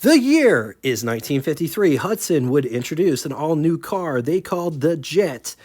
The year is 1953. Hudson would introduce an all-new car they called the Jet,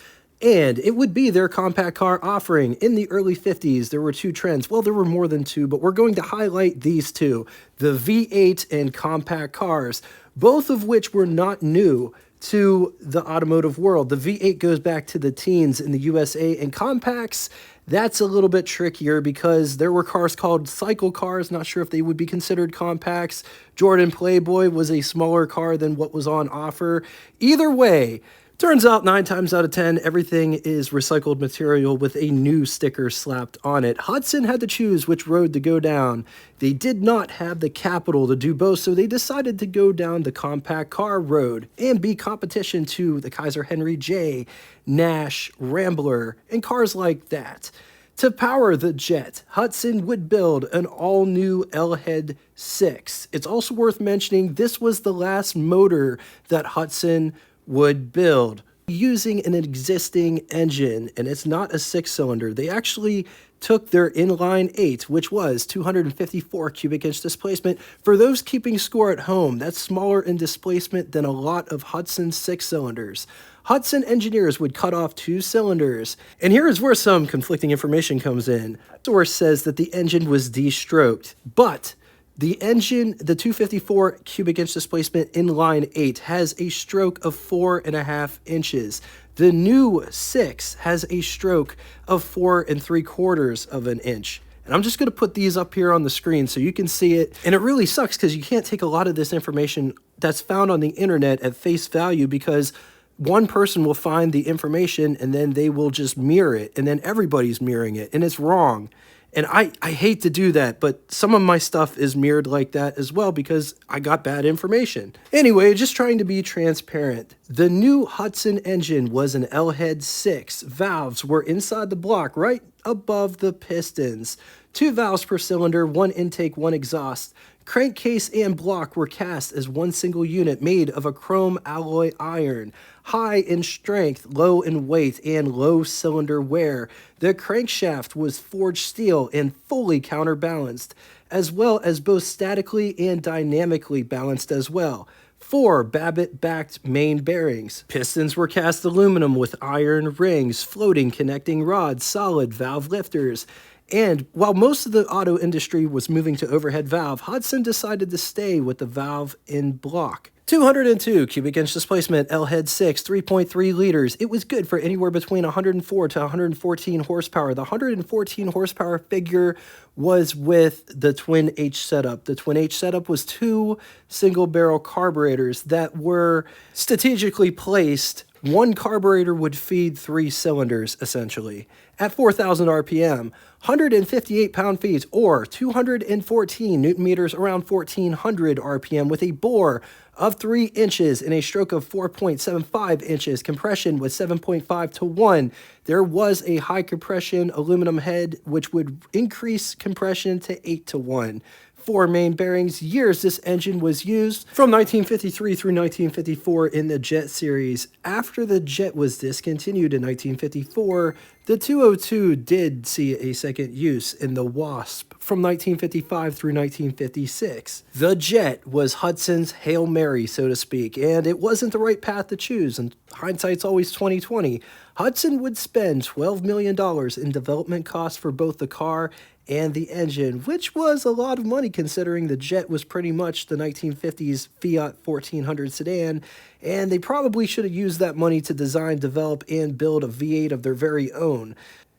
and it would be their compact car offering. In the early 50s, there were two trends. Well, there were more than two, but we're going to highlight these two, the V8 and compact cars, both of which were not new to the automotive world. The V8 goes back to the teens in the USA, and compacts, that's a little bit trickier because there were cars called cycle cars. Not sure if they would be considered compacts. Jordan Playboy was a smaller car than what was on offer. Either way, turns out 9 times out of 10, everything is recycled material with a new sticker slapped on it. Hudson had to choose which road to go down. They did not have the capital to do both, so they decided to go down the compact car road and be competition to the Kaiser Henry J, Nash, Rambler, and cars like that. To power the Jet, Hudson would build an all-new L-head 6. It's also worth mentioning this was the last motor that Hudson would build using an existing engine, and it's not a 6-cylinder. They actually took their inline 8, which was 254 cubic inch displacement. For those keeping score at home, that's smaller in displacement than a lot of Hudson's 6-cylinders. Hudson engineers would cut off 2 cylinders, and here is where some conflicting information comes in. The source says that the engine was de-stroked, but the engine, the 254 cubic inch displacement inline 8, has a stroke of 4.5 inches. The new 6 has a stroke of 4 3/4 of an inch. And I'm just going to put these up here on the screen so you can see it. And it really sucks because you can't take a lot of this information that's found on the internet at face value, because one person will find the information and then they will just mirror it, and then everybody's mirroring it, and it's wrong. And I hate to do that, but some of my stuff is mirrored like that as well because I got bad information. Anyway, just trying to be transparent. The new Hudson engine was an L-head 6. Valves were inside the block right above the pistons. 2 valves per cylinder, 1 intake, 1 exhaust. Crankcase and block were cast as one single unit made of a chrome alloy iron. High in strength, low in weight, and low cylinder wear. The crankshaft was forged steel and fully counterbalanced, as well as both statically and dynamically balanced as well. 4 Babbitt-backed main bearings. Pistons were cast aluminum with iron rings, floating connecting rods, solid valve lifters. And while most of the auto industry was moving to overhead valve, Hudson decided to stay with the valve in block. 202 cubic inch displacement, L-head 6, 3.3 liters. It was good for anywhere between 104 to 114 horsepower. The 114 horsepower figure was with the twin H setup. The twin H setup was 2 single barrel carburetors that were strategically placed. One carburetor would feed 3 cylinders, essentially. At 4,000 RPM, 158 pound-feet, or 214 newton meters, around 1,400 RPM, with a bore of 3 inches and a stroke of 4.75 inches. Compression was 7.5 to 1. There was a high compression aluminum head, which would increase compression to 8 to 1. 4 main bearings. Years this engine was used from 1953 through 1954 in the Jet series. After the Jet was discontinued in 1954, the 202 did see a second use in the Wasp from 1955 through 1956. The Jet was Hudson's Hail Mary, so to speak, and it wasn't the right path to choose, and hindsight's always 20/20. Hudson would spend $12 million in development costs for both the car and the engine, which was a lot of money considering the Jet was pretty much the 1950s Fiat 1400 sedan, and they probably should have used that money to design, develop, and build a V8 of their very own.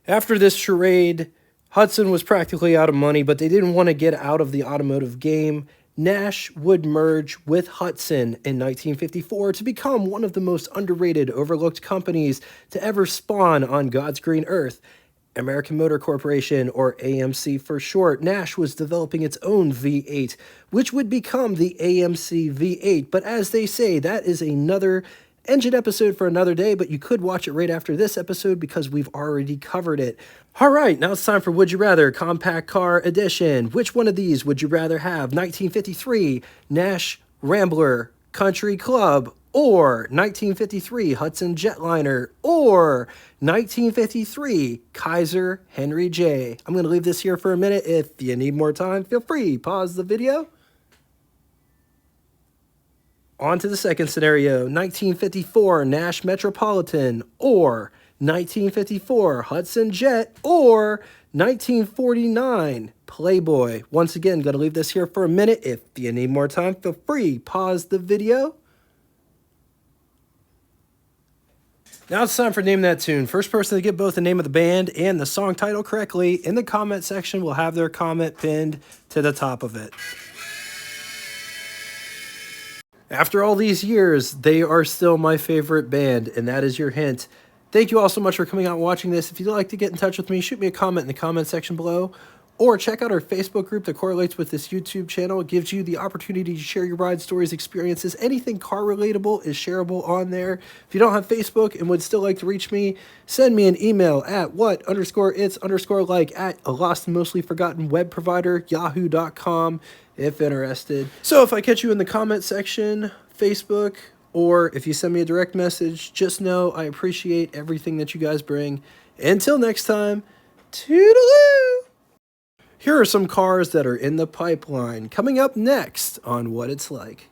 After this charade, Hudson was practically out of money, but they didn't want to get out of the automotive game. Nash would merge with Hudson in 1954 to become one of the most underrated, overlooked companies to ever spawn on God's green earth. American Motor Corporation, or AMC for short. Nash was developing its own V8, which would become the AMC V8. But as they say, that is another engine episode for another day, but you could watch it right after this episode because we've already covered it. All right, now it's time for Would You Rather Compact Car Edition. Which one of these would you rather have? 1953 Nash Rambler Country Club, or 1953 Hudson Jetliner, or 1953 Kaiser Henry J. I'm going to leave this here for a minute. If you need more time, feel free, pause the video. On to the second scenario, 1954 Nash Metropolitan, or 1954 Hudson Jet, or 1949 Playboy. Once again, going to leave this here for a minute. If you need more time, feel free, pause the video. Now it's time for Name That Tune. First person to get both the name of the band and the song title correctly in the comment section will have their comment pinned to the top of it. After all these years, they are still my favorite band, and that is your hint. Thank you all so much for coming out and watching this. If you'd like to get in touch with me, shoot me a comment in the comment section below, or check out our Facebook group that correlates with this YouTube channel. It gives you the opportunity to share your ride stories, experiences. Anything car relatable is shareable on there. If you don't have Facebook and would still like to reach me, send me an email at what_its_like at a lost and mostly forgotten web provider, yahoo.com, if interested. So if I catch you in the comment section, Facebook, or if you send me a direct message, just know I appreciate everything that you guys bring. Until next time, toodaloo! Here are some cars that are in the pipeline coming up next on What It's Like.